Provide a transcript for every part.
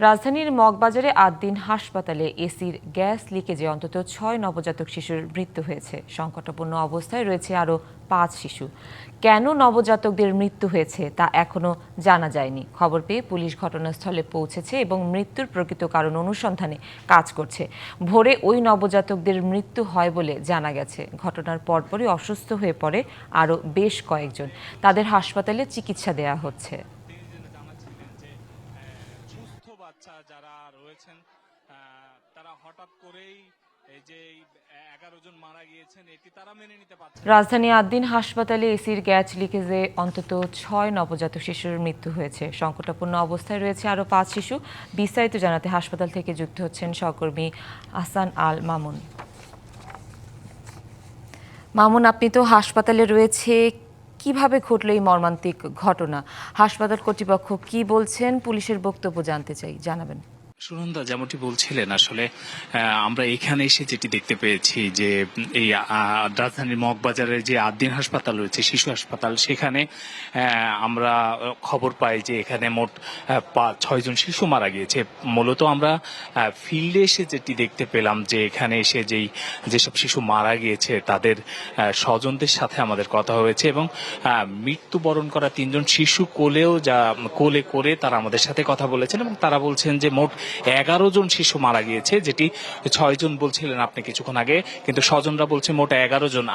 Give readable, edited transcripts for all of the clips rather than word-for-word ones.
রাজধানীর মগবাজারে ৮ দিন হাসপাতালে এসির গ্যাস লিকেজে অন্তত ৬ নবজাতক শিশুর মৃত্যু হয়েছে। সংকটাপন্ন অবস্থায় রয়েছে আরও ৫ শিশু। কেন নবজাতকদের মৃত্যু হয়েছে তা এখনো জানা যায়নি। খবর পেয়ে পুলিশ ঘটনাস্থলে পৌঁছেছে এবং মৃত্যুর প্রকৃত কারণ অনুসন্ধানে কাজ করছে। ভোরে ওই নবজাতকদের মৃত্যু হয় বলে জানা গেছে। ঘটনার পরপরই অসুস্থ হয়ে পড়ে আরও বেশ কয়েকজন। তাদের হাসপাতালে চিকিৎসা দেওয়া হচ্ছে। বাচ্চা যারা রয়েছেন তারা হঠাৎ করেই এই যে 11 জন মারা গিয়েছেন এটি তারা মেনে নিতে পারছে। রাজধানী ৮ দিন হাসপাতালে এসির গ্যাস লিকেজে অন্তত ৬ নবজাতক শিশুর মৃত্যু হয়েছে। সংকটাপন্ন অবস্থায় রয়েছে আরও ৫ শিশু। বিস্তারিত জানাতে হাসপাতাল থেকে যুক্ত হচ্ছেন সহকর্মী আহসান আল মামুন। মামুন, আপনি তো হাসপাতালে রয়েছে, কিভাবে ঘটল এই মর্মান্তিক ঘটনা? হাসপাতাল কর্তৃপক্ষ কি বলছেন? পুলিশের বক্তব্য জানতে চাই, জানাবেন। সুনন্দা, যেমনটি বলছিলেন, আসলে আমরা এখানে এসে যেটি দেখতে পেয়েছি যে এই রাজধানীর মগবাজারের যে ৮ দিন হাসপাতাল রয়েছে, শিশু হাসপাতাল, সেখানে আমরা খবর পাই যে এখানে মোট ৬ জন শিশু মারা গিয়েছে। মূলত আমরা ফিল্ডে এসে যেটি দেখতে পেলাম যে এখানে এসে যেসব শিশু মারা গিয়েছে তাদের স্বজনদের সাথে আমাদের কথা হয়েছে এবং মৃত্যুবরণ করা ৩ জন শিশু কোলে করে তারা আমাদের সাথে কথা বলেছেন এবং তারা বলছেন যে মোট 11 জন শিশু মারা গিয়েছে, যেটি ৬ জন বলছিলেন আপনি কিছুক্ষণ আগে, কিন্তু স্বজনরা বলছে মোট 11 জন।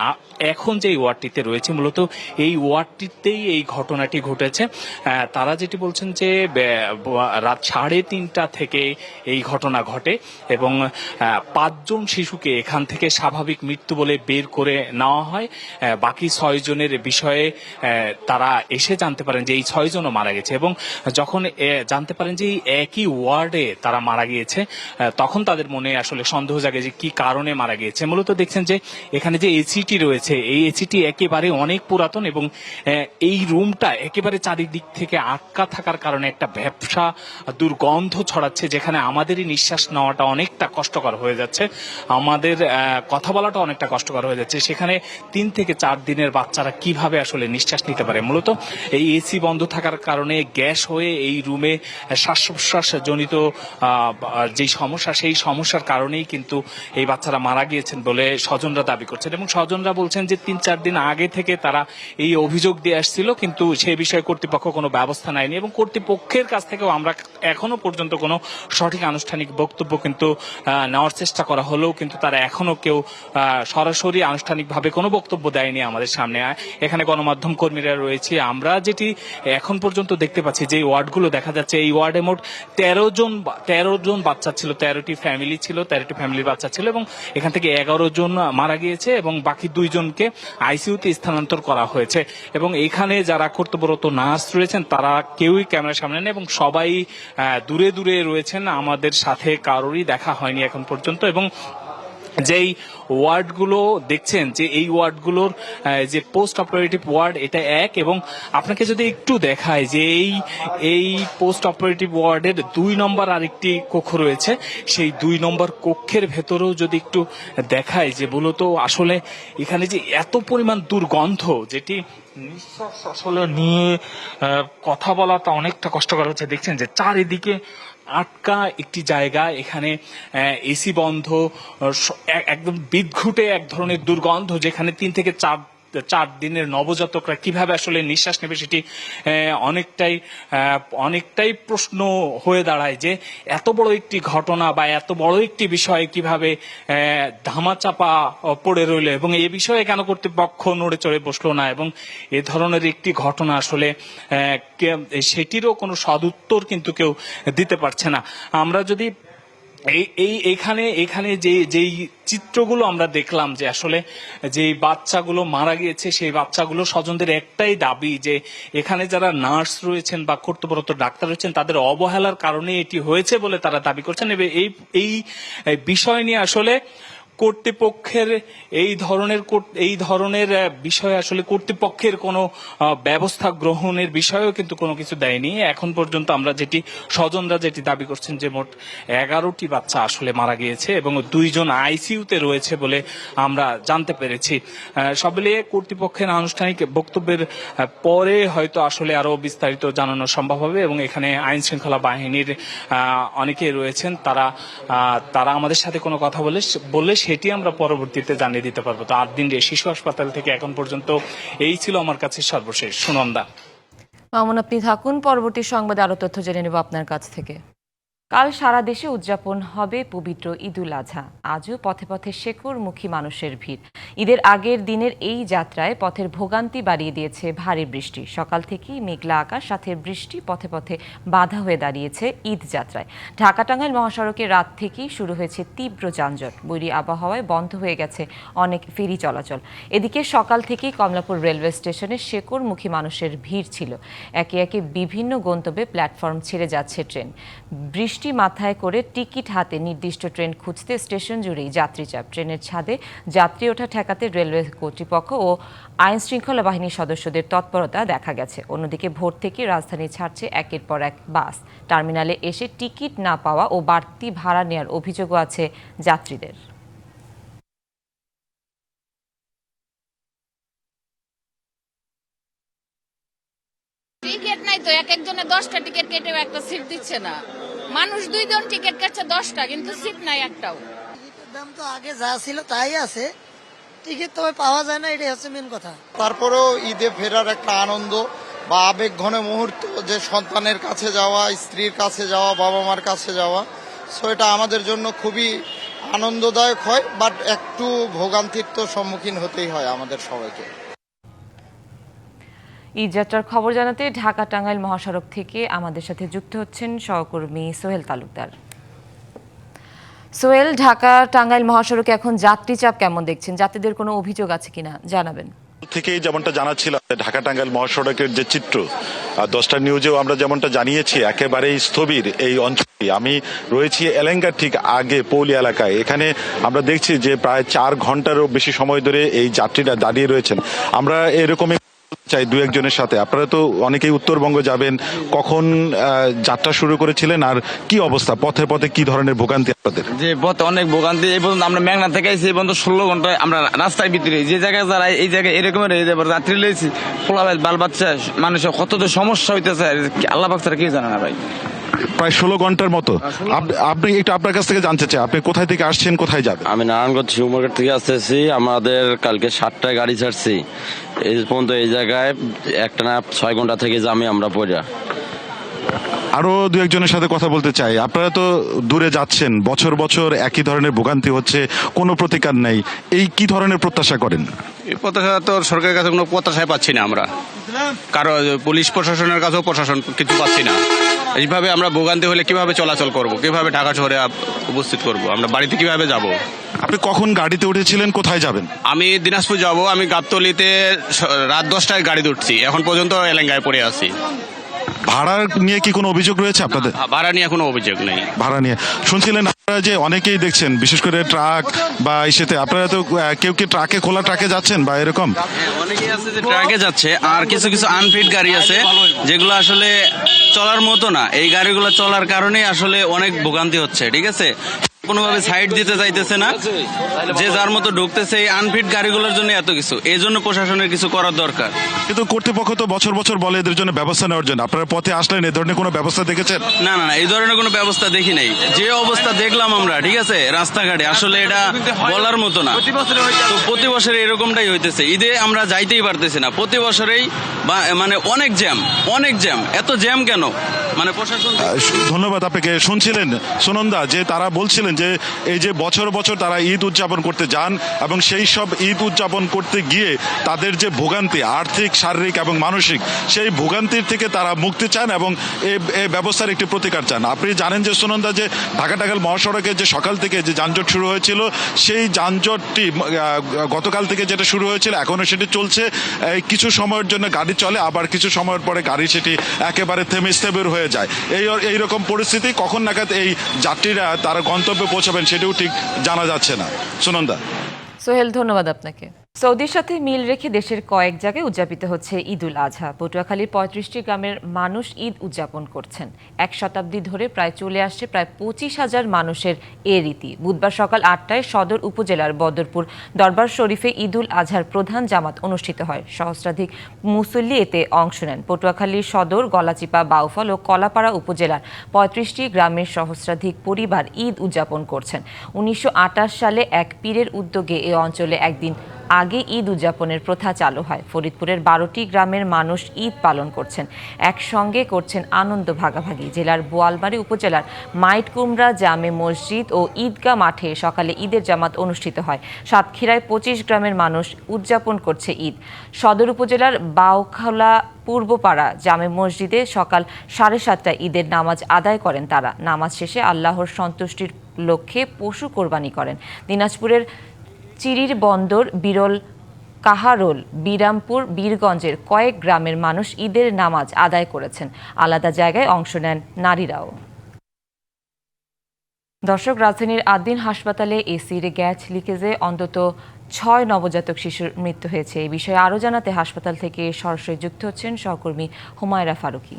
এখন যে ওয়ার্ডটিতে রয়েছে, মূলত এই ওয়ার্ডটিতেই এই ঘটনাটি ঘটেছে। তারা যেটি বলছেন যে রাত ৩:৩০ থেকে এই ঘটনা ঘটে এবং ৫ জন শিশুকে এখান থেকে স্বাভাবিক মৃত্যু বলে বের করে নেওয়া হয়। বাকি ৬ জনের বিষয়ে তারা এসে জানতে পারেন যে এই ৬ জনও মারা গেছে এবং যখন জানতে পারেন যে একই ওয়ার্ডে তারা মারা গিয়েছে, তখন তাদের মনে আসলে সন্দেহ জাগে যে কি কারণে মারা গিয়েছে। মূলত দেখছেন যে এখানে যে এসিটি রয়েছে, এই এসিটি একেবারে অনেক পুরাতন এবং এই রুমটা একেবারে চারিদিক থেকে আটকা থাকার কারণে একটা ভ্যাপসা দুর্গন্ধ ছড়াচ্ছে, যেখানে আমাদেরই নিঃশ্বাস নেওয়াটা অনেকটা কষ্টকর হয়ে যাচ্ছে, আমাদের কথা বলাটা অনেকটা কষ্টকর হয়ে যাচ্ছে। সেখানে ৩ থেকে ৪ দিনের বাচ্চারা কিভাবে আসলে নিঃশ্বাস নিতে পারে? মূলত এই এসি বন্ধ থাকার কারণে গ্যাস হয়ে এই রুমে শ্বাস প্রশ্বাস জনিত যে সমস্যা, সেই সমস্যার কারণেই কিন্তু এই বাচ্চারা মারা গিয়েছেন বলে স্বজনরা দাবি করছেন এবং স্বজনরা বলছেন যে ৩-৪ দিন আগে থেকে তারা এই অভিযোগ দিয়ে আসছিল, কিন্তু সে বিষয়ে কর্তৃপক্ষ কোনো ব্যবস্থা নেয়নি এবং কর্তৃপক্ষের কাছ থেকেও আমরা এখনো পর্যন্ত কোনো সঠিক আনুষ্ঠানিক বক্তব্য কিন্তু নেওয়ার চেষ্টা করা হলেও কিন্তু তারা এখনো কেউ সরাসরি আনুষ্ঠানিকভাবে কোনো বক্তব্য দেয়নি আমাদের সামনে। এখানে গণমাধ্যম কর্মীরা রয়েছে, আমরা যেটি এখন পর্যন্ত দেখতে পাচ্ছি যে ওয়ার্ডগুলো দেখা যাচ্ছে, এই ওয়ার্ডে মোট 13 জন বাচ্চা ছিল, 13টি ফ্যামিলি ছিল, 13টি ফ্যামিলির বাচ্চা ছিল এবং এখান থেকে 11 জন মারা গিয়েছে এবং বাকি 2 জনকে আইসিইউতে স্থানান্তর করা হয়েছে এবং এখানে যারা কর্তব্যরত নার্স রয়েছেন তারা কেউই ক্যামেরার সামনে নেই এবং সবাই দূরে দূরে রয়েছেন, আমাদের সাথে কারোরই দেখা হয়নি এখন পর্যন্ত। এবং যেই ওয়ার্ডগুলো দেখছেন, যে এই ওয়ার্ডগুলোর যে পোস্ট অপারেটিভ ওয়ার্ড, এটা এক, এবং আপনাকে যদি একটু দেখায় যে এই পোস্ট অপারেটিভ ওয়ার্ডের 2 নম্বর আরেকটি কক্ষ রয়েছে, সেই 2 নম্বর কক্ষের ভেতরেও যদি একটু দেখায় যে মূলত আসলে এখানে যে এত পরিমাণ দুর্গন্ধ, যেটি নিঃশ্বাস আসলে নিয়ে কথা বলাটা অনেকটা কষ্টকর হচ্ছে। দেখছেন যে চারিদিকে আটকা একটি জায়গা, এখানে এসি বন্ধ, একদম বিদঘুটে এক ধরনের দুর্গন্ধ, যেখানে 3 থেকে 4 দিনের নবজাতকরা কিভাবে আসলে নিঃশ্বাস নেবে সেটি অনেকটাই প্রশ্ন হয়ে দাঁড়ায় যে এত বড় একটি ঘটনা বা এত বড় একটি বিষয় কিভাবে ধামাচাপা পড়ে রইল এবং এই বিষয়ে কেন কর্তৃপক্ষ নড়ে চড়ে বসলো না এবং এ ধরনের একটি ঘটনা আসলে সেটিরও কোনো সদুত্তর কিন্তু কেউ দিতে পারছে না। আমরা যদি এখানে যেই চিত্রগুলো আমরা দেখলাম, যে আসলে যে বাচ্চাগুলো মারা গিয়েছে, সেই বাচ্চাগুলো স্বজনদের একটাই দাবি যে এখানে যারা নার্স রয়েছেন বা কর্তব্যরত ডাক্তার রয়েছেন তাদের অবহেলার কারণে এটি হয়েছে বলে তারা দাবি করছেন। এই বিষয় নিয়ে আসলে কর্তৃপক্ষের এই ধরনের বিষয়ে আসলে কর্তৃপক্ষের কোনো ব্যবস্থা গ্রহণের বিষয়েও কিন্তু কোনো কিছু দেয়নি। এখন পর্যন্ত আমরা স্বজনরা যেটি দাবি করছেন যে মোট 11টি বাচ্চা আসলে মারা গিয়েছে এবং 2 জন আইসিইউতে রয়েছে বলে আমরা জানতে পেরেছি। সব মিলিয়ে কর্তৃপক্ষের আনুষ্ঠানিক বক্তব্যের পরে হয়তো আসলে আরো বিস্তারিত জানানো সম্ভব হবে এবং এখানে আইন শৃঙ্খলা বাহিনীর অনেকেই রয়েছেন, তারা আমাদের সাথে কোনো কথা বললে সেটি আমরা পরবর্তীতে জানিয়ে দিতে পারবো। তো 8 দিন শিশু হাসপাতাল থেকে এখন পর্যন্ত এই ছিল আমার কাছে সর্বশেষ। সুনন্দা। মামুন, আপনি থাকুন, পরবর্তী সংবাদে আরো তথ্য জেনে নেব আপনার কাছ থেকে। কাল সারা দেশে উদযাপন হবে পবিত্র ঈদুল আজহা। আজও পথে পথে শেকড়মুখী মানুষের ভিড়। ঈদের আগের দিনের এই যাত্রায় পথের ভোগান্তি বাড়িয়ে দিয়েছে ভারী বৃষ্টি। সকাল থেকেই মেঘলা আকাশ, সাথে বৃষ্টি পথে পথে বাধা হয়ে দাঁড়িয়েছে ঈদ যাত্রায়। ঢাকা টাঙ্গাইল মহাসড়কে রাত থেকেই শুরু হয়েছে তীব্র যানজট। বৈরী আবহাওয়ায় বন্ধ হয়ে গেছে অনেক ফেরি চলাচল। এদিকে সকাল থেকেই কমলাপুর রেলওয়ে স্টেশনে শেকড়মুখী মানুষের ভিড় ছিল। একে একে বিভিন্ন গন্তব্যে প্ল্যাটফর্ম ছেড়ে যাচ্ছে ট্রেন। বৃষ্টি মাথায় করে টিকিট হাতে নির্দিষ্ট ট্রেন খুঁজতে স্টেশন জুড়েই যাত্রী চাপ। ট্রেনের ছাদে যাত্রী ওঠা ঠেকাতে রেলওয়ে কর্তৃপক্ষ ও আইন শৃঙ্খলা বাহিনীর সদস্যদের তৎপরতা দেখা গেছে। অন্যদিকে ভোর থেকে রাজধানী ছাড়ছে একের পর এক বাস। টার্মিনালে এসে টিকিট না পাওয়া ও বাড়তি ভাড়া নেওয়ার অভিযোগও আছে যাত্রীদের। টিকিট নাই তো, এক একজনে 10টা টিকিট কেটে একটা সিট দিচ্ছে না। মানুষ 2 জন টিকিট কাটছে 10টা, কিন্তু সিট নাই একটাও। দাম তো আগে যা ছিল তাই আছে, টিকিট তো পাওয়া যায় না, এটাই হচ্ছে মেন কথা। তারপরেও ঈদে ফেরার একটা আনন্দ বা আবেগঘন মুহূর্ত, যে সন্তানের কাছে যাওয়া, স্ত্রীর কাছে যাওয়া, বাবা মার কাছে যাওয়া, সো এটা আমাদের জন্য খুবই আনন্দদায়ক হয়, বাট একটু ভোগান্তির তো সম্মুখীন হতেই হয় আমাদের সবাইকে। ঈদ যাত্রার খবর জানাতে ঢাকা টাঙ্গাইল মহাসড়ক থেকে আমাদের সাথে যুক্ত হচ্ছেন সহকর্মী সোহেল তালুকদার। সোহেল, ঢাকা টাঙ্গাইল মহাসড়কে এখন যাত্রী চাপ কেমন দেখছেন? যাত্রীদের কোনো অভিযোগ আছে কিনা জানাবেন। থেকেই যেমনটা জানাচ্ছিলাম, ঢাকা টাঙ্গাইল মহাসড়কের যে চিত্র 10টা নিউজেও আমরা যেমনটা জানিয়েছি, একেবারেই স্থবির এই অঞ্চলটি। আমি রয়েছি এলেঙ্গার ঠিক আগে পৌলি এলাকায়। এখানে আমরা দেখছি যে প্রায় 4 ঘন্টারও বেশি সময় ধরে এই যাত্রীরা দাঁড়িয়ে রয়েছেন। আমরা এরকমই চাই 2-1 জনের সাথে। আপনারা তো অনেকেই উত্তরবঙ্গ যাবেন, কখন যাত্রা শুরু করেছিলেন আর কি অবস্থা, পথে পথে কি ধরনের ভোগান্তি আপনাদের? যে পথে অনেক ভোগান্তি। এই পর্যন্ত আমরা মেঘনা থেকে আইছি, এই পর্যন্ত 16 ঘন্টায় আমরা রাস্তার ভিতরে, যে জায়গায় যারা এই জায়গায় এরকমের যাত্রী লইছি, ফোলাবাইল বাল বাচ্চা মানুষের কত তো সমস্যা হইতেছে, আল্লাহ পাক ছাড়া কি জানে না ভাই। প্রায় 16 ঘন্টার মতো। আপনি একটু আপনার কাছ থেকে জানতে চাই, আপনি কোথায় থেকে আসছেন, কোথায় যাবেন? আমি নারায়ণগঞ্জ শিব মার্কেট থেকে আসতেছি। আমাদের কালকে 7টায় গাড়ি ছাড়ছি, এই পর্যন্ত এই জায়গায় একটানা 6 ঘন্টা থেকে জামি আমরা পড়া। আরো 2-1 জনের সাথে কথা বলতে চাই। আপনারা তো দূরে যাচ্ছেন, বছর বছর একই ধরনের ভোগান্তি হচ্ছে, কোনো প্রতিকার নেই, এই কি ধরনের প্রত্যাশা করেন? এই প্রত্যাশা তো সরকারের কাছে কোনো প্রত্যাশাই পাচ্ছি না আমরা, কারো পুলিশ প্রশাসনের কাছেও প্রশাসন কিছু পাচ্ছি না। এইভাবে আমরা ভোগান্তি হলে কিভাবে চলাচল করব, কিভাবে ঢাকা শহরে উপস্থিত করব, আমরা বাড়িতে কিভাবে যাব? আপনি কখন গাড়িতে উঠেছিলেন, কোথায় যাবেন? আমি দিনাজপুর যাব। আমি গাবতলিতে রাত 10টায় গাড়ি উঠছি, এখন পর্যন্ত এলেঙ্গায় পড়ে আছি। ভাড়া নিয়ে কি কোনো অভিযোগ রয়েছে আপনাদের? ভাড়া নিয়ে কোনো অভিযোগ নেই। ভাড়া নিয়ে শুনছিলেন আপনারা যে অনেকেই দেখছেন, বিশেষ করে ট্রাক বা ইসেতে, আপনারা তো কেউ কি ট্রাকে, খোলা ট্রাকে যাচ্ছেন বা এরকম? অনেকেই আছে যে ট্রাকে যাচ্ছে, আর কিছু কিছু আনফিট গাড়ি আছে যেগুলো আসলে চলার মতো না। এই গাড়িগুলো চলার কারণে আসলে অনেক ভোগান্তি হচ্ছে, ঠিক আছে। কোনোভাবে সাইড দিতে চাইতেছে না, যে যার মতো ঢুকতেছে। এই আনফিট গাড়িগুলোর জন্য এত কিছু, এই জন্য প্রশাসনের কিছু করার দরকার। কিন্তু কর্তৃপক্ষ তো বছর বছর বলে এদের জন্য ব্যবস্থা নেওয়ার জন্য। আপনারা পথে আসলেন, এই ধরনের কোনো ব্যবস্থা দেখেছেন? না না, এই ধরনের কোনো ব্যবস্থা দেখি নাই। যে অবস্থা দেখলাম আমরা, ঠিক আছে, রাস্তাঘাটে, আসলে এটা বলার মতো না। তো প্রতি বছর এরকমটাই হইতেছে। ঈদে আমরা যাইতেই পারতেছি না, প্রতি বছরেই মানে অনেক জ্যাম। এত জ্যাম কেন? মানে প্রশাসন। ধন্যবাদ আপনাকে। শুনছিলেন সুনন্দা যে তারা বলছিলেন যে এই যে বছর বছর তারা ঈদ উদযাপন করতে যান এবং সেই সব ঈদ উদযাপন করতে গিয়ে তাদের যে ভোগান্তি, আর্থিক, শারীরিক এবং মানসিক, সেই ভোগান্তির থেকে তারা মুক্তি চান এবং এই ব্যবস্থার একটি প্রতিকার চান। আপনি জানেন যে সুনন্দা, যে ঢাকা টাঙ্গাইল মহাসড়কে যে সকাল থেকে যে যানজট শুরু হয়েছিল, সেই যানজটটি গতকাল থেকে যেটা শুরু হয়েছিল এখনো সেটি চলছে। কিছু সময়ের জন্য গাড়ি চলে, আবার কিছু সময়ের পরে গাড়ি সেটি একেবারে থেমে স্থবির হয়ে যায়। এইরকম পরিস্থিতি। কখন নাগাদ এই যাত্রীরা তারা গন্তব্যে গন্তব্যে পৌঁছাবেন সেটাও ঠিক জানা যাচ্ছে না। সুনন্দা। সোহেল, ধন্যবাদ আপনাকে। সৌদির সাথে মিল রেখে দেশের কয়েক জায়গায় উদযাপিত হচ্ছে ঈদ উল আজহা। পটুয়াখালীর 35টি গ্রামের মানুষ ঈদ উদযাপন করছেন। এক শতাব্দী ধরে প্রায় চলে আসছে প্রায় 25,000 মানুষের এ রীতি। বুধবার সকাল 8টায় সদর উপজেলার বদরপুর দরবার শরীফে ঈদ উল আজহার প্রধান জামাত অনুষ্ঠিত হয়। সহস্রাধিক মুসল্লি এতে অংশ নেন। পটুয়াখালীর সদর, গলাচিপা, বাউফল ও কলাপাড়া উপজেলার 35টি গ্রামের সহস্রাধিক পরিবার ঈদ উদযাপন করছেন। 1928 সালে এক পীরের উদ্যোগে এ অঞ্চলে একদিন আগে ঈদ উদযাপনের প্রথা চালু হয়। ফরিদপুরের 12টি গ্রামের মানুষ ঈদ পালন করছেন, একসঙ্গে করছেন আনন্দ ভাগাভাগি। জেলার বোয়ালমারী উপজেলার মাইটকুমরা জামে মসজিদ ও ঈদগাহ মাঠে সকালে ঈদের জামাত অনুষ্ঠিত হয়। সাতক্ষীরায় 25 গ্রামের মানুষ উদযাপন করছে ঈদ। সদর উপজেলার বাউখালা পূর্বপাড়া জামে মসজিদে সকাল 7:30টায় ঈদের নামাজ আদায় করেন তারা। নামাজ শেষে আল্লাহর সন্তুষ্টির লক্ষ্যে পশু কোরবানি করেন। দিনাজপুরের চিরির বন্দর, বিরল, কাহারোল, বিরামপুর, বীরগঞ্জের কয়েক গ্রামের মানুষ ঈদের নামাজ আদায় করেছেন। আলাদা জায়গায় অংশ নেন নারীরাও। দর্শক, রাজধানীর আদ্দিন হাসপাতালে এসির গ্যাস লিকেজে অন্তত 6 নবজাতক শিশুর মৃত্যু হয়েছে। এই বিষয়ে আরও জানাতে হাসপাতাল থেকে সরাসরি যুক্ত হচ্ছেন সহকর্মী হুমায়রা ফারুকী।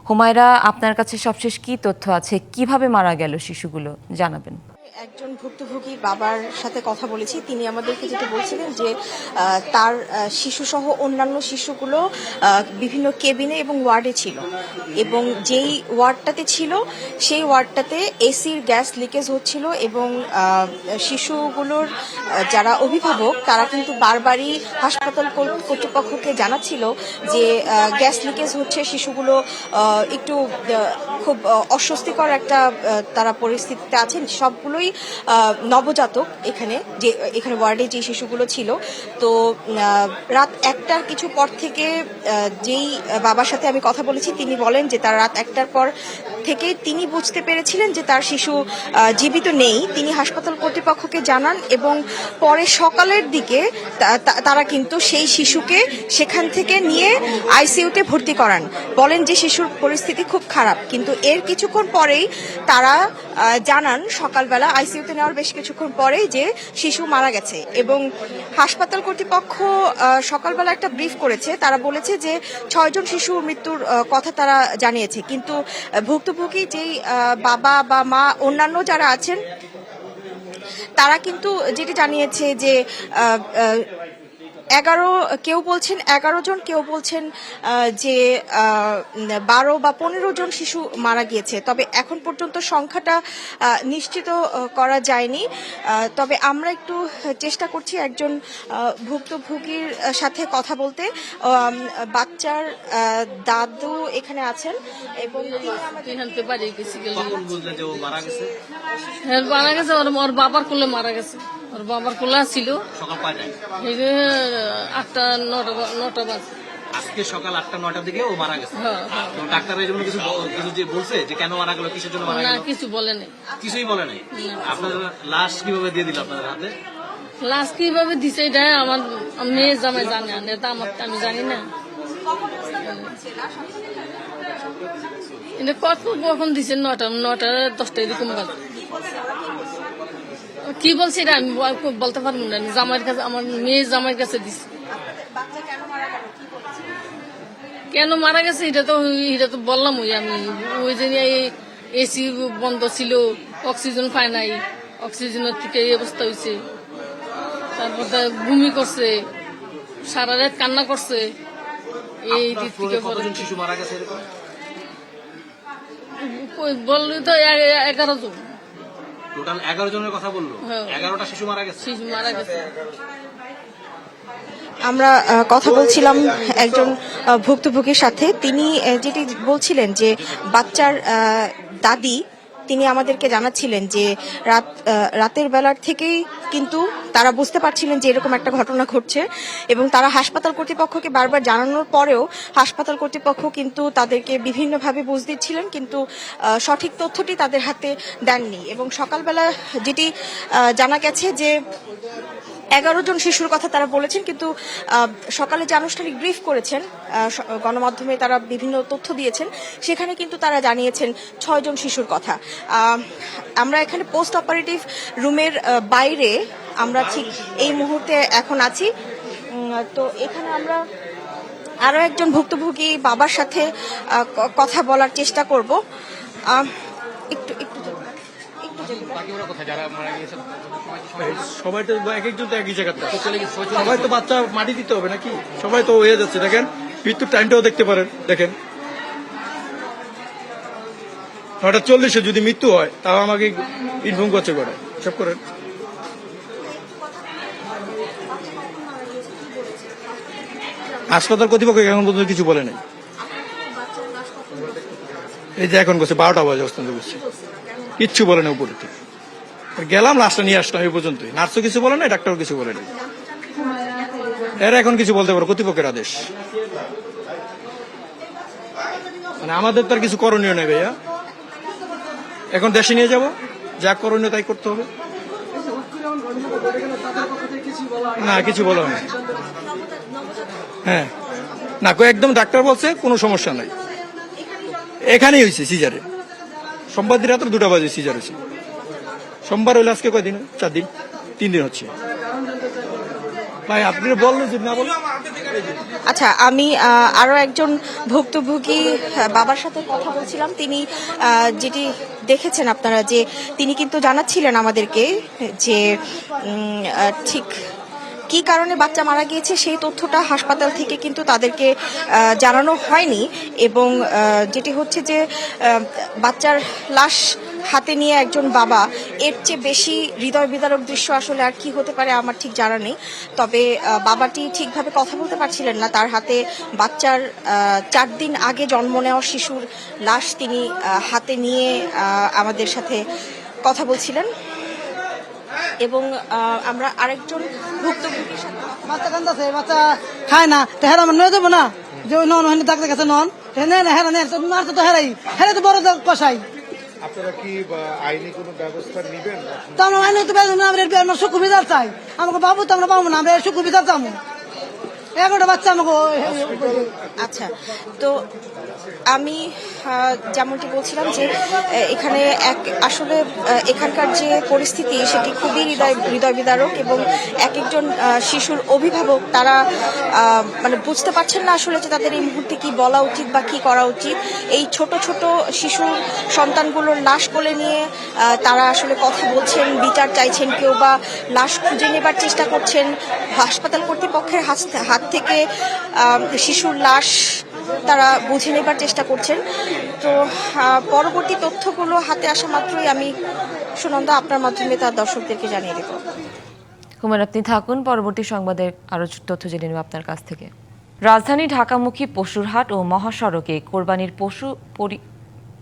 হুমায়রা, আপনার কাছে সবশেষ কি তথ্য আছে? কিভাবে মারা গেল শিশুগুলো জানাবেন। একজন ভুক্তভোগী বাবার সাথে কথা বলেছি, তিনি আমাদেরকে যেটা বলছিলেন যে তার শিশুসহ অন্যান্য শিশুগুলো বিভিন্ন কেবিনে এবং ওয়ার্ডে ছিল, এবং যেই ওয়ার্ডটাতে ছিল সেই ওয়ার্ডটাতে এসির গ্যাস লিকেজ হচ্ছিল, এবং শিশুগুলোর যারা অভিভাবক তারা কিন্তু বারবারই হাসপাতাল কর্তৃপক্ষকে জানাচ্ছিল যে গ্যাস লিকেজ হচ্ছে, শিশুগুলো একটু খুব অস্বস্তিকর একটা তারা পরিস্থিতিতে আছেন। সবগুলোই নবজাতক এখানে ওয়ার্ডে যে শিশুগুলো ছিল। তো রাত 1টার কিছু পর থেকে যেই বাবার সাথে আমি কথা বলেছি তিনি বলেন যে তার রাত 1টার পর থেকে তিনি বুঝতে পেরেছিলেন যে তার শিশু জীবিত নেই। তিনি হাসপাতাল কর্তৃপক্ষকে জানান এবং পরে সকালের দিকে তারা কিন্তু সেই শিশুকে সেখান থেকে নিয়ে আইসিইউতে ভর্তি করান। বলেন যে শিশুর পরিস্থিতি খুব খারাপ, কিন্তু এর কিছুক্ষণ পরেই তারা জানান সকালবেলা আইসিইউতে নেওয়ার বেশ কিছুক্ষণ পরেই যে শিশু মারা গেছে। এবং হাসপাতাল কর্তৃপক্ষ সকালবেলা একটা ব্রিফ করেছে, তারা বলেছে যে 6 জন শিশুর মৃত্যুর কথা তারা জানিয়েছে, কিন্তু ভুক্তভোগী যেই বাবা বা মা অন্যান্য যারা আছেন তারা কিন্তু যেটি জানিয়েছে যে 11 কেউ বলছেন 11 জন, কেউ বলছেন যে 12 বা 15 জন শিশু মারা গিয়েছে। তবে এখন পর্যন্ত সংখ্যাটা নিশ্চিত করা যায়নি। তবে আমরা একটু চেষ্টা করছি একজন ভুক্তভোগীর সাথে কথা বলতে। বাচ্চার দাদু এখানে আছেন এবং মারা গেছে, ওর বাবার কোলে মারা গেছে। ওর বাবার কোলে ছিল সকাল 5টায়, 8টা-9টা বাজে। আজকে সকাল 8টা-9টার দিকে ও মারা গেছে। ডাক্তার এই জন্য কিছু যে বলছে যে কেন মারা গেল, কিসের জন্য মারা গেল? না, কিছু বলে নাই, কিছুই বলে নাই। আপনার লাশ কিভাবে দিয়ে দিল আপনাদের হাতে? লাশ কিভাবে দিছে এটা আমার মেয়ে জামাই জানে, এটা আমি জানি না। এটা কখন দিছে? 9টা-10টা এরকম বাজে। কি বলছে এটা আমি বলতে পারবো না। জামাইয়ের কাছে, আমার মেয়ে জামাইয়ের কাছে দিচ্ছে। কেন মারা গেছে এটা তো বললাম। আমি ওই যে এসি বন্ধ ছিল, অক্সিজেন পায় নাই, অক্সিজেনের থেকে এই অবস্থা হয়েছে। তারপর বমি করছে, সারা রাত কান্না করছে। এই দিক থেকে শিশু মারা গেছে বললি তো 11 জন। টোটাল 11 জনের কথা বললো। 11টা শিশু মারা গেছে। শিশু মারা গেছে। আমরা কথা বলছিলাম একজন ভুক্তভোগীর সাথে, তিনি যেটি বলছিলেন যে বাচ্চার দাদি তিনি আমাদেরকে জানাচ্ছিলেন যে রাতের বেলার থেকেই কিন্তু তারা বুঝতে পারছিলেন যে এরকম একটা ঘটনা ঘটছে, এবং তারা হাসপাতাল কর্তৃপক্ষকে বারবার জানানোর পরেও হাসপাতাল কর্তৃপক্ষ কিন্তু তাদেরকে বিভিন্নভাবে বুঝ দিচ্ছিলেন, কিন্তু সঠিক তথ্যটি তাদের হাতে দেননি। এবং সকালবেলা যেটি জানা গেছে যে 11 জন শিশুর কথা তারা বলেছেন, কিন্তু সকালে যে আনুষ্ঠানিক ব্রিফ করেছেন গণমাধ্যমে তারা বিভিন্ন তথ্য দিয়েছেন, সেখানে কিন্তু তারা জানিয়েছেন 6 জন শিশুর কথা। আমরা এখানে পোস্ট অপারেটিভ রুমের বাইরে আমরা ঠিক এই মুহূর্তে এখন আছি। তো এখানে আমরা আরো একজন ভুক্তভোগী বাবার সাথে কথা বলার চেষ্টা করব। একটু একটু একটু সবাই তো এক একজন তো একই জায়গাতে, সবাই তো বাচ্চা মাটি দিতে হবে নাকি? সবাই তো হয়ে যাচ্ছে, দেখেন মৃত্যুর টাইমটাও দেখতে পারেন, দেখেন 9:40 যদি মৃত্যু হয় তাও আমাকে ইনফর্ম করছে করে সব করেন। হাসপাতাল কর্তৃপক্ষ এখন পর্যন্ত কিছু বলে নাই। এই যে এখন করছে 12টা বাজে অবস্থান করছে, কিচ্ছু বলে না উপরে থেকে। গেলাম লাশটা নিয়ে আসলাম এই পর্যন্তই, নার্সও কিছু বলে নাই, ডাক্তারও কিছু বলে নাই। এরা এখন কিছু বলতে পারো, কর্তৃপক্ষের আদেশ, মানে আমাদের তো আর কিছু করণীয় নেই ভাইয়া। এখন দেশে নিয়ে যাব, যা করণীয় তাই করতে হবে। না কিছু বলা হয় না, হ্যাঁ না একদম ডাক্তার বলছে কোনো সমস্যা নাই। এখানেই হয়েছে সিজারে, সোমবার দিন রাত্রে 2টা বাজে সিজার হয়েছে। সোমবার হইলে আজকে কয়দিন? 4 দিন, 3 দিন হচ্ছে। ভাই আপনি বললেন যদি না বললেন। আচ্ছা, আমি আরো একজন ভুক্তভোগী বাবার সাথে কথা বলছিলাম। তিনি যেটি দেখেছেন আপনারা, যে তিনি কিন্তু জানাচ্ছিলেন আমাদেরকে যে ঠিক কি কারণে বাচ্চা মারা গিয়েছে সেই তথ্যটা হাসপাতাল থেকে কিন্তু তাদেরকে জানানো হয়নি, এবং যেটি হচ্ছে যে বাচ্চার লাশ হাতে নিয়ে একজন বাবা, এর চেয়ে বেশি হৃদয় বিদারক দৃশ্য আসলে আর কি হতে পারে আমার ঠিক জানা নেই। তবে বাবাটি ঠিকভাবে কথা বলতে পারছিলেন না, তার হাতে বাচ্চার 4 দিন আগে জন্ম নেওয়া শিশুর লাশ তিনি হাতে নিয়ে আমাদের সাথে কথা বলছিলেন। এবং আমরা আরেকজন ভুক্তভোগীর সাথে বাচ্চা কান্দাছে, বাচ্চা খায় না, তো হেরা নয় যাবো না যে ওই নন ডাক্তার কাছে নন হেরা নেই তো হেরাই হেরা তো বড় কষাই। আপনারা কি আইনি কোনো ব্যবস্থা নেবেন? তো আমরা আইনি তো আমরা সুবিধার চাই, আমাকে বাবু তো আমরা পাবো না, আমরা সুবিধার চাবো। 11টা বাচ্চা আমাকে। আচ্ছা, তো আমি যেমনটি বলছিলাম যে এখানে আসলে এখানকার যে পরিস্থিতি সেটি খুবই হৃদয় বিদারক, এবং এক একজন শিশুর অভিভাবক তারা মানে বুঝতে পারছেন না আসলে যে তাদের এই মুহূর্তে কি বলা উচিত বা কি করা উচিত। এই ছোট ছোট শিশুর সন্তানগুলোর লাশ কোলে নিয়ে তারা আসলে কথা বলছেন, বিচার চাইছেন, কেউ বা লাশ খুঁজে নেবার চেষ্টা করছেন। হাসপাতাল কর্তৃপক্ষের হাত থেকে শিশুর লাশ তারা বুঝে নেবার চেষ্টা করছেন। তো পরবর্তী তথ্যগুলো হাতে আসা মাত্রই আমি সুনন্দা আপনার মাধ্যমে তার দর্শকদেরকে জানিয়ে দেব। হুমায়ুন, আপনি থাকুন, পরবর্তী সংবাদের আরো তথ্য জেনে নেব আপনার কাছ থেকে। রাজধানী ঢাকামুখী পশুরহাট ও মহাসড়কে কোরবানির পশু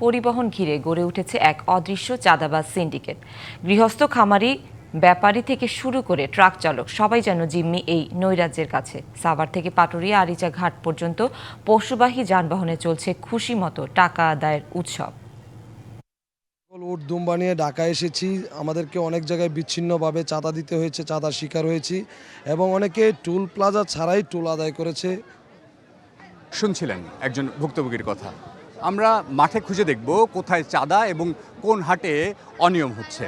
পরিবহন ঘিরে গড়ে উঠেছে এক অদৃশ্য চাঁদাবাজ সিন্ডিকেট। গৃহস্থ, খামারি, ব্যাপারী থেকে শুরু করে ট্রাক চালক সবাই যেন জিম্মি এই নৈরাজ্যের কাছে। সাভার থেকে পাটুরিয়া আরিচা ঘাট পর্যন্ত পশুবাহী যানবাহনে চলছে খুশি মতো টাকা আদায়ের উৎসব। উট দুম বানিয়ে ঢাকা এসেছি, আমাদেরকে অনেক জায়গায় বিচ্ছিন্নভাবে চাঁদা দিতে হয়েছে, চাঁদার শিকার হয়েছি, এবং অনেকে টুল প্লাজা ছাড়াই টুল আদায় করেছে। শুনছিলেন একজন ভুক্তভোগীর কথা। আমরা মাঠে খুঁজে দেখব কোথায় চাঁদা এবং কোন হাটে অনিয়ম হচ্ছে।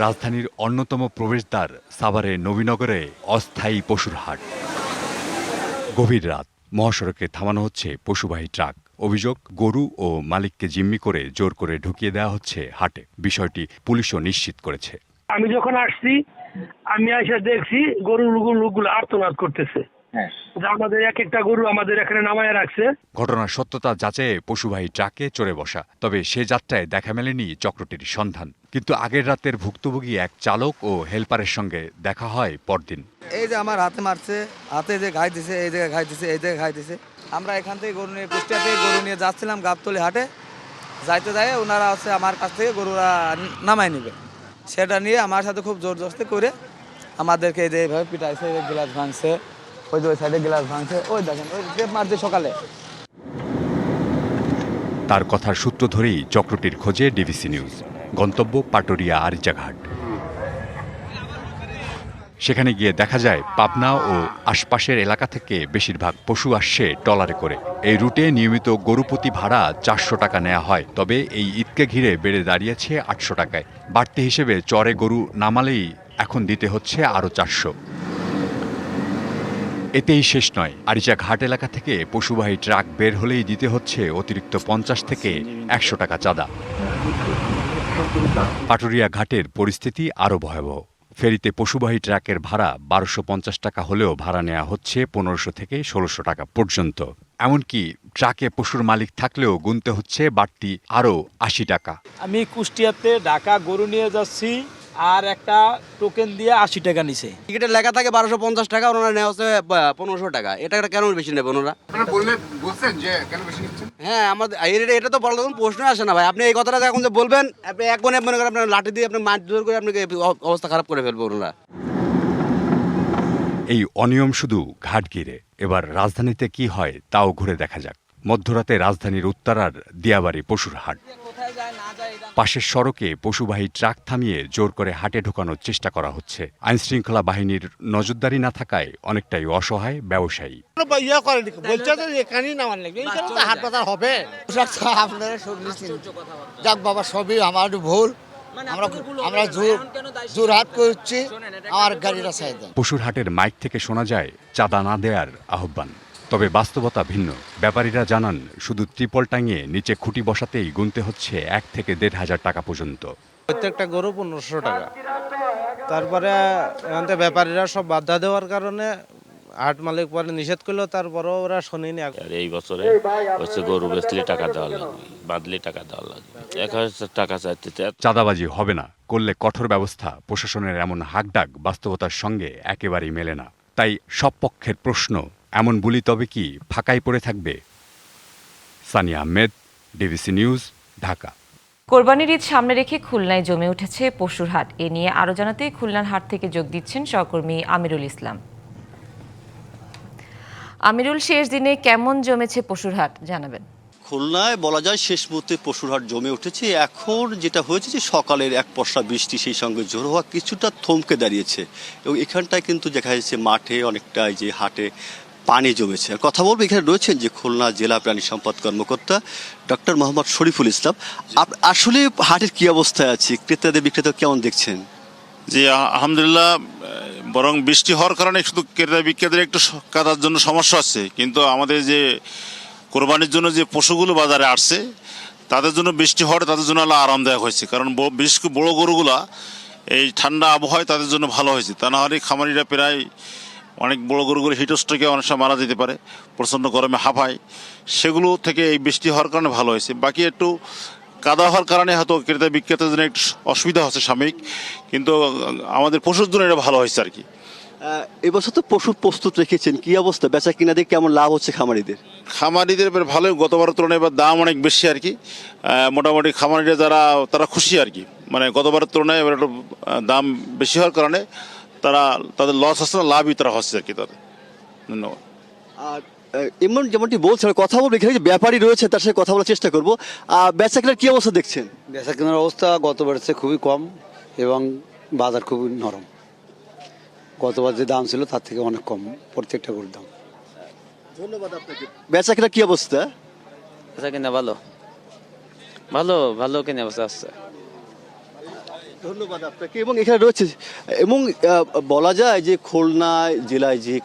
রাজধানীর অন্যতম প্রবেশদ্বার সাভারের নবীনগরে অস্থায়ী পশুর হাট। গভীর রাত, মহাসড়কে থামানো হচ্ছে পশুবাহী ট্রাক। অভিযোগ, গরু ও মালিককে জিম্মি করে জোর করে ঢুকিয়ে দেওয়া হচ্ছে হাটে। বিষয়টি পুলিশও নিশ্চিত করেছে। আমি যখন আসছি, আমি এসে দেখছি গরুর লোকগুলো আর্তনাদ করতেছে, আমাদের এক একটা গরু আমাদের এখানে নামায় রাখছে। ঘটনার সত্যতা যাচাইয়ে পশুবাহী ট্রাকে চড়ে বসা, তবে সে যাত্রায় দেখা মেলেনি চক্রটির সন্ধান। কিন্তু আগের রাতের ভুক্তভোগী এক চালক ও হেলপারের সঙ্গে দেখা হয় পরদিন। এই যে আমার হাতে মারছে, হাতে যে ঘাই দিছে, এই জায়গায় ঘাই দিছে, এই জায়গায় ঘাই দিছে। আমরা এখান থেকে গরু নিয়ে কুষ্টিয়া থেকে গরু নিয়ে যাচ্ছিলাম গাবতলী হাটে, যাইতে যায় ওনারা হচ্ছে আমার কাছ থেকে গরুরা নামাই নিবে, সেটা নিয়ে আমার সাথে খুব জোর জবরদস্তি করে আমাদেরকে এই যে এইভাবে পিটাইছে, গ্লাস ভাঙছে, ওই যে ওই সাইডে গ্লাস ভাঙছে, ওই দেখেন ওই টেপ মারছে সকালে। তার কথার সূত্র ধরেই চক্রটির খোঁজে ডিবিসি নিউজ। গন্তব্য পাটুরিয়া আরিচা ঘাট। সেখানে গিয়ে দেখা যায় পাবনা ও আশপাশের এলাকা থেকে বেশিরভাগ পশু আসছে ট্রলারে করে। এই রুটে নিয়মিত গরু প্রতি ভাড়া 400 টাকা নেওয়া হয়, তবে এই ঈদকে ঘিরে বেড়ে দাঁড়িয়েছে 800 টাকায়। বাড়তি হিসেবে চরে গরু নামালেই এখন দিতে হচ্ছে আরও 400। এতেই শেষ নয়, আরিচা ঘাট এলাকা থেকে পশুবাহী ট্রাক বের হলেই দিতে হচ্ছে অতিরিক্ত 50 থেকে 100 টাকা চাঁদা। পাটুরিয়া ঘাটের পরিস্থিতি আরও ভয়াবহ। ফেরিতে পশুবাহী ট্রাকের ভাড়া 1250 টাকা হলেও ভাড়া নেওয়া হচ্ছে 1500 থেকে 1600 টাকা পর্যন্ত। এমনকি ট্রাকে পশুর মালিক থাকলেও গুনতে হচ্ছে বাড়তি আরও 80 টাকা। আমি কুষ্টিয়াতে ঢাকা গরু নিয়ে যাচ্ছি, আর একটা টোকেন দিয়ে 80 টাকা নিছে। টিকিটে লেখা থাকে 1250 টাকা, ওনারা নেওয়া হচ্ছে 1500 টাকা। এটা কেন বেশি নেবেন ওনারা? হ্যাঁ, আমাদের এটা তো বলার কোনো প্রশ্ন আসে না ভাই। আপনি এই কথাটা এখন যে বলবেন, আপনি এক মনে মনে করেন আপনার লাঠি দিয়ে আপনি মাঠ জোর করে আপনাকে অবস্থা খারাপ করে ফেলবো ওনারা। এই অনিয়ম শুধু ঘাট ঘিরে, এবার রাজধানীতে কি হয় তাও ঘুরে দেখা যাক। মধ্যরাতে রাজধানীর উত্তরার দিয়াবাড়ি পশুর হাট। পাশের সড়কে পশুবাহী ট্রাক থামিয়ে জোর করে হাটে ঢোকানোর চেষ্টা করা হচ্ছে। আইনশৃঙ্খলা বাহিনীর নজরদারি না থাকায় অনেকটাই অসহায় ব্যবসায়ী। যাক বাবা, সবই আমার ভুল, আমরা জোরহাট করছি, আমার গাড়িটা চাই দেন। পশুর হাটের মাইক থেকে শোনা যায় চাঁদা না দেওয়ার আহ্বান, তবে বাস্তবতা ভিন্ন। ব্যাপারীরা জানান শুধু ত্রিপল টাঙিয়ে নিচে খুঁটি বসাতেই গুনতে হচ্ছে 1 থেকে 1,500 টাকা পর্যন্ত। প্রত্যেকটা গরু 1500 টাকা। তারপরে এখান থেকে ব্যাপারীরা সব বাধা দেওয়ার কারণে হাট মালিক পরে নিষেধ করলো, তারপরেও ওরা শোনেনি। এই বছরে হচ্ছে গরু বেচলে টাকা দেওয়া লাগবে, বাঁধলে টাকা দেওয়া লাগবে, 1000 টাকা চাইতে। চাঁদাবাজি হবে না, করলে কঠোর ব্যবস্থা। প্রশাসনের এমন হাকডাক বাস্তবতার সঙ্গে একেবারেই মেলে না। তাই সব পক্ষের প্রশ্ন, এমন বলি তবে কি ফাঁকাই পড়ে থাকবে? Sania Ahmed, DBC news, Dhaka. কোরবানির ঈদ সামনে রেখে খুলনায় জমে উঠেছে পশুর হাট। এ নিয়ে আরও জানাতে খুলনার হাট থেকে যোগ দিচ্ছেন সহকর্মী আমিরুল ইসলাম। আমিরুল, শেষ দিনে কেমন জমেছে পশুর হাট জানাবেন। খুলনায় বলা যায় শেষ মুহূর্তে পশুর হাট জমে উঠেছে। এখন যেটা হয়েছে যে সকালের এক পশলা বৃষ্টি, সেই সঙ্গে ঝোড়ো হওয়া কিছুটা থমকে দাঁড়িয়েছে, এবং এখানটায় কিন্তু দেখা যাচ্ছে মাঠে অনেকটা যে হাটে পানি জমেছে। আর কথা বলবো, এখানে রয়েছেন যে খুলনা জেলা প্রাণী সম্পদ কর্মকর্তা ডক্টর মোহাম্মদ শরীফুল ইসলাম। আসলে হাটের কি অবস্থায় আছে, ক্রেতাদের বিক্রেতা কেমন দেখছেন? যে আলহামদুলিল্লাহ, বরং বৃষ্টি হওয়ার কারণে শুধু ক্রেতা বিক্রেতাদের একটু কাটার জন্য সমস্যা হচ্ছে, কিন্তু আমাদের যে কোরবানির জন্য যে পশুগুলো বাজারে আসছে তাদের জন্য বৃষ্টি হওয়াটা তাদের জন্য আরামদায়ক হয়েছে। কারণ বিশেষ করে বড়ো গরুগুলা এই ঠান্ডা আবহাওয়ায় তাদের জন্য ভালো হয়েছে। তা না হলে খামারিরা প্রায় অনেক বড়ো গরুগুলো হিটস্ট্রোকে অনেক সময় মারা যেতে পারে, প্রচণ্ড গরমে হাঁপায়। সেগুলো থেকে এই বৃষ্টি হওয়ার কারণে ভালো হয়েছে। বাকি একটু কাদা হওয়ার কারণে হয়তো ক্রেতা বিক্রেতার জন্য একটু অসুবিধা হচ্ছে সাময়িক, কিন্তু আমাদের পশুর জন্য এটা ভালো হয়েছে আর কি। এবছর তো পশু প্রস্তুত রেখেছেন, কি অবস্থা, বেচা কিনা দিয়ে কেমন লাভ হচ্ছে খামারিদের? খামারিদের ভালোই, গতবারের তুলনায় এবার দাম অনেক বেশি আর কি। মোটামুটি খামারিরা তারা খুশি আর কি। মানে গতবারের তুলনায় এবার একটু দাম বেশি হওয়ার কারণে তাদের লস হচ্ছে না, লাভই তারা হচ্ছে আর কি তাদের। ধন্যবাদ। আর এমন যেমনটি বলছেন, কথা বলবো, এখানে যে ব্যাপারী রয়েছে তার সাথে কথা বলার চেষ্টা করবো। বেচা কেনার কি অবস্থা দেখছেন? বেচা কেনার অবস্থা গতবারের চেয়ে খুবই কম, এবং বাজার খুবই নরম। গতবার যে দাম ছিল তার থেকে অনেক কম প্রত্যেকটা গরুর দাম। ধন্যবাদ আপনাকে। বেচা কেনার কি অবস্থা? বেচা কেনা ভালো ভালো ভালো কেনা বেচা আসছে। ধন্যবাদ আপনাকে। এবং এখানে রয়েছে, এবং বলা যায় যে খুলনা জেলায় যে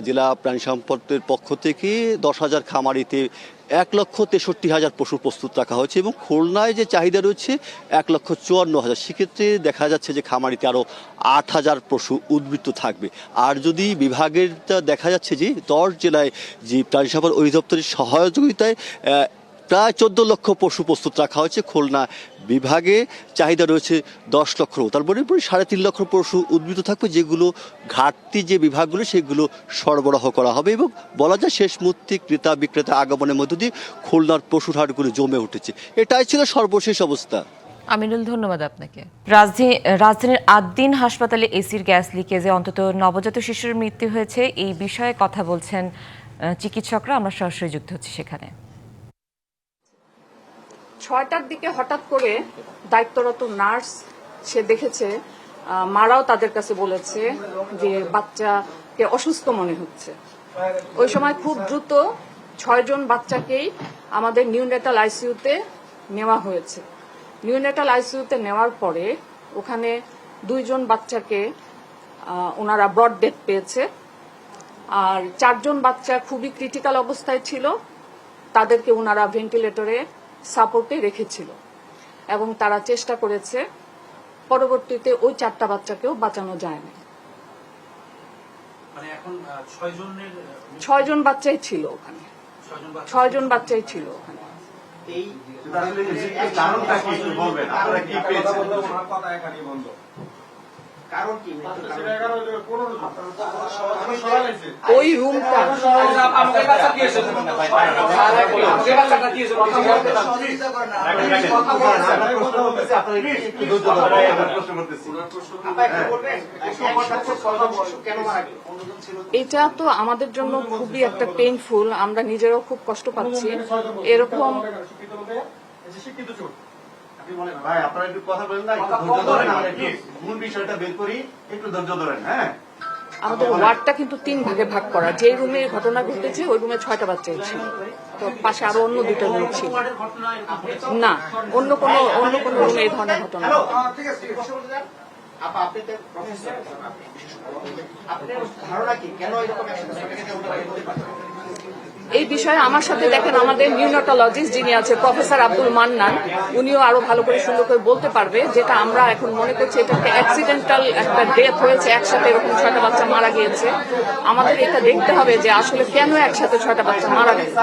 জেলা প্রাণী সম্পদের পক্ষ থেকে 10,000 খামারিতে 1,63,000 পশু প্রস্তুত রাখা হয়েছে, এবং খুলনায় যে চাহিদা রয়েছে 1,54,000। সেক্ষেত্রে দেখা যাচ্ছে যে খামারিতে আরও 8,000 পশু উদ্বৃত্ত থাকবে। আর যদি বিভাগেরটা দেখা যাচ্ছে যে 10 জেলায় যে প্রাণী সম্পদ অধিদপ্তরের সহযোগিতায় প্রায় 14 লক্ষ পশু প্রস্তুত রাখা হয়েছে। খুলনা বিভাগে চাহিদা রয়েছে 10 লক্ষ, তারপরে 3.5 লক্ষ পশু উদ্বৃত্ত থাকবে, যেগুলো ঘাটতি যে বিভাগগুলো সেগুলো সরবরাহ করা হবে। এবং বলা যায় শেষ মুহূর্তে ক্রেতা বিক্রেতা আগমনের মধ্য দিয়ে খুলনার পশুর হাটগুলো জমে উঠেছে। এটাই ছিল সর্বশেষ অবস্থা। আমিনুল, ধন্যবাদ আপনাকে। রাজধানীর আদ্দিন হাসপাতালে এসির গ্যাস লিকেজে অন্তত নবজাতক শিশুর মৃত্যু হয়েছে। এই বিষয়ে কথা বলছেন চিকিৎসকরা। আমরা সরাসরি যুক্ত হচ্ছি সেখানে। 6টার দিকে হঠাৎ করে দায়িত্বরত নার্স সে দেখেছে মারাও তাদের কাছে বলেছে যে বাচ্চাকে অসুস্থ মনে হচ্ছে। ওই সময় খুব দ্রুত 6 জন বাচ্চাকেই আমাদের নিউনেটাল আইসিইউতে নেওয়া হয়েছে। নিউনেটাল আইসিইউতে নেওয়ার পরে ওখানে 2 জন বাচ্চাকে ওনারা ব্রড ডেথ পেয়েছে, আর 4 জন বাচ্চা খুবই ক্রিটিক্যাল অবস্থায় ছিল, তাদেরকে ওনারা ভেন্টিলেটরে সাপোর্টে রেখেছিল এবং তারা চেষ্টা করেছে। পরবর্তীতে ওই 4টা বাচ্চাকেও বাঁচানো যায় না। মানে এখন 6 জনের 6 জন বাচ্চাই ছিল ওখানে, 6 জন বাচ্চাই ছিল ওখানে। এই কারণটা কি একটু বলবেন, আপনারা কি পেয়েছেন? কারণ কি? ওই রুমটা এটা তো আমাদের জন্য খুবই একটা পেইনফুল, আমরা নিজেরাও খুব কষ্ট পাচ্ছি। এরকম ভাই আপনারা একটু কথা বলেন না, একটু ধৈর্য ধরেন, আমরা একটু মূল বিষয়টা বের করি, একটু ধৈর্য ধরেন। হ্যাঁ, আমাদের ওয়ার্ডটা কিন্তু 3 ভাগে ভাগ করা। যে রুমে ঘটনা ঘটেছে ওই রুমে 6টা বাচ্চা ছিল, তো পাশে আরো অন্য 2টা রুম ছিল। না, অন্য কোনো রুমে এই ধরনের ঘটনা। ঠিক আছে, আপা আপনি তো প্রফেসর, আপনার ধারণা কি কেন এরকম হতে পারে? এই বিষয়ে আমার সাথে দেখেন আমাদের নিউনেটোলজিস্ট যিনি আছে প্রফেসর আব্দুল মান্নান, উনিও আরো ভালো করে সুন্দর করে বলতে পারবে। যেটা আমরা এখন মনে করছি এটা একটা অ্যাক্সিডেন্টাল একটা ডেথ হয়েছে, একসাথে এরকম 6টা বাচ্চা মারা গিয়েছে। আমাদের এটা দেখতে হবে যে আসলে কেন একসাথে 6টা বাচ্চা মারা গেছে।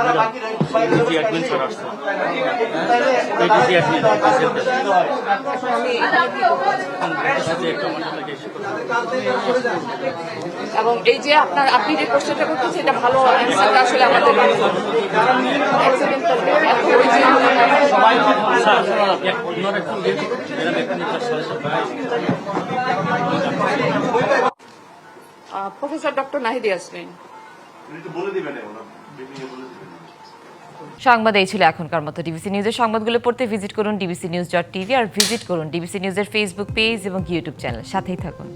এবং এই যে আপনি যে কোশ্চেনটা করতেছেন এটা ভালো অ্যান্সারটা আসলে আমাদের প্রফেসর ডক্টর নাহিদ ইয়াসমিন। সংবাদ এই ছিল এখনকার মতো। ডিবিসি নিউজের সংবাদগুলো পড়তে ভিজিট করুন dbcnews.tv আর ভিজিট করুন ডিবিসি নিউজের ফেসবুক পেজ এবং ইউটিউব চ্যানেল। সাথেই থাকুন।